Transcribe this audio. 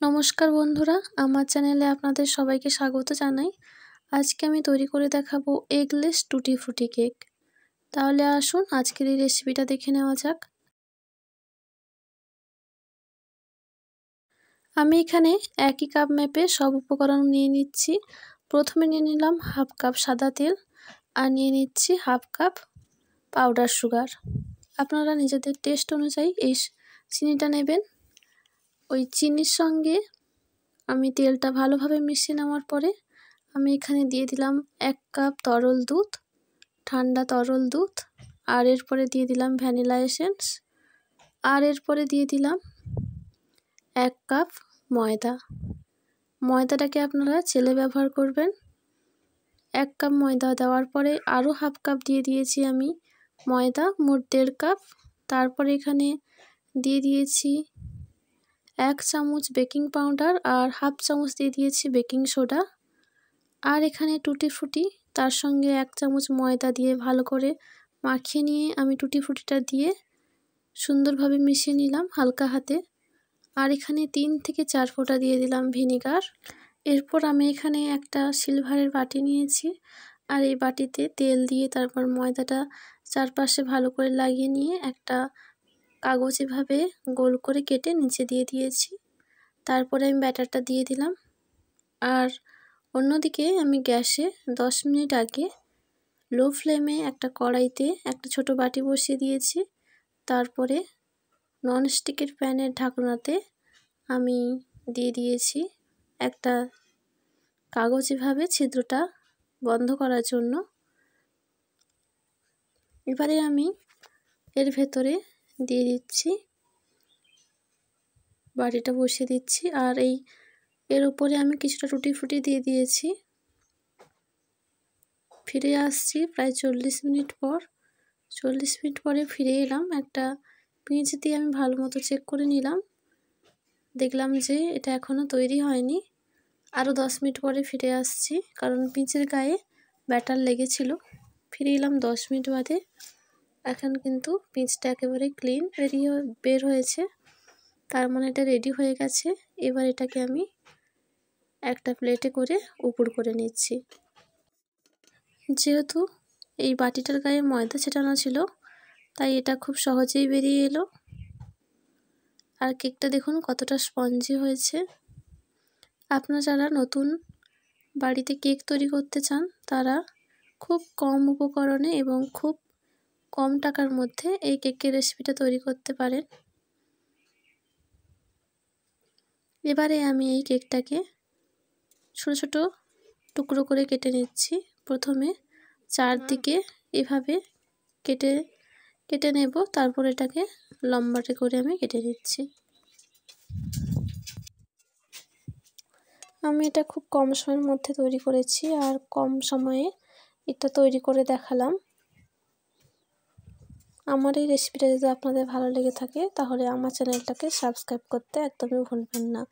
নমস্কার বন্ধুরা, আমার চ্যানেলে আপনাদের সবাইকে স্বাগত জানাই। আজকে আমি তৈরি করে দেখাবো এগলেস টুটি ফ্রুটি কেক। তাহলে আসুন আজকের এই রেসিপিটা দেখে নেওয়া যাক। আমি এখানে একই কাপ মেপে সব উপকরণ নিয়ে নিচ্ছি। প্রথমে নিয়ে নিলাম হাফ কাপ সাদা তেল আর নিয়ে নিচ্ছি হাফ কাপ পাউডার সুগার। আপনারা নিজেদের টেস্ট অনুযায়ী এই চিনিটা নেবেন। ওই চিনির সঙ্গে আমি তেলটা ভালোভাবে মিশিয়ে নেওয়ার পরে আমি এখানে দিয়ে দিলাম 1 কাপ তরল দুধ, ঠান্ডা তরল দুধ, আর এরপরে দিয়ে দিলাম ভ্যানিলা এসেন্স, আর এরপরে দিয়ে দিলাম 1 কাপ ময়দা। ময়দাটাকে আপনারা চেলে ব্যবহার করবেন। 1 কাপ ময়দা দেওয়ার পরে আরও হাফ কাপ দিয়ে দিয়েছি আমি ময়দা, মোট 1.5 কাপ। তারপরে এখানে দিয়ে দিয়েছি 1 চামচ বেকিং পাউডার আর হাফ চামচ দিয়ে দিয়েছি বেকিং সোডা। আর এখানে টুটি ফ্রুটি, তার সঙ্গে 1 চামচ ময়দা দিয়ে ভালো করে মাখিয়ে নিয়ে আমি টুটি ফ্রুটিটা দিয়ে সুন্দরভাবে মিশিয়ে নিলাম হালকা হাতে। আর এখানে 3 থেকে 4 ফোঁটা দিয়ে দিলাম ভিনিগার। এরপর আমি এখানে একটা সিলভারের বাটি নিয়েছি, আর এই বাটিতে তেল দিয়ে তারপর ময়দাটা চারপাশে ভালো করে লাগিয়ে নিয়ে একটা কাগজ এভাবে গোল করে কেটে নিচে দিয়ে দিয়েছি। তারপরে আমি ব্যাটারটা দিয়ে দিলাম। আর অন্যদিকে আমি গ্যাসে 10 মিনিট আগে লো ফ্লেমে একটা কড়াইতে একটা ছোট বাটি বসিয়ে দিয়েছি। তারপরে ননস্টিকের প্যানের ঢাকনাতে আমি দিয়ে দিয়েছি একটা কাগজ এভাবে ছিদ্রটা বন্ধ করার জন্য। এবারে আমি এর ভেতরে দিয়ে দিচ্ছি, বাটিটা বসিয়ে দিচ্ছি, আর এর উপরে আমি কিছুটা টুটি ফ্রুটি দিয়ে দিয়েছি। ফিরে আসছি প্রায় 40 মিনিট পর। 40 মিনিট পরে ফিরে এলাম। একটা পিঁচ দিয়ে আমি ভালো মতো চেক করে নিলাম, দেখলাম যে এটা এখনও তৈরি হয়নি। আরও 10 মিনিট পরে ফিরে আসছি, কারণ পিঁচের গায়ে ব্যাটার লেগেছিল। ফিরে এলাম 10 মিনিট বাদে। এখন কিন্তু পিঁচটা একেবারে ক্লিন বের হয়েছে, তার মানে এটা রেডি হয়ে গেছে। এবার এটাকে আমি একটা প্লেটে করে উপর করে নিচ্ছি। যেহেতু এই বাটিটার গায়ে ময়দা ছেটানো ছিল, তাই এটা খুব সহজেই বেরিয়ে এলো। আর কেকটা দেখুন কতটা স্পঞ্জি হয়েছে। আপনারা যারা নতুন বাড়িতে কেক তৈরি করতে চান, তারা খুব কম উপকরণে এবং খুব কম টাকার মধ্যে এই কেকের রেসিপিটা তৈরি করতে পারেন। এবারে আমি এই কেকটাকে ছোট ছোট টুকরো করে কেটে নিচ্ছি। প্রথমে চারদিকে এভাবে কেটে নেব, তারপর এটাকে লম্বাটে করে আমি কেটে নিচ্ছি। আমি এটা খুব কম সময়ের মধ্যে তৈরি করেছি, আর কম সময়ে এটা তৈরি করে দেখালাম। আমার এই রেসিপিটা যদি আপনাদের ভালো লেগে থাকে, তাহলে আমার চ্যানেলটাকে সাবস্ক্রাইব করতে একদমই ভুলবেন না।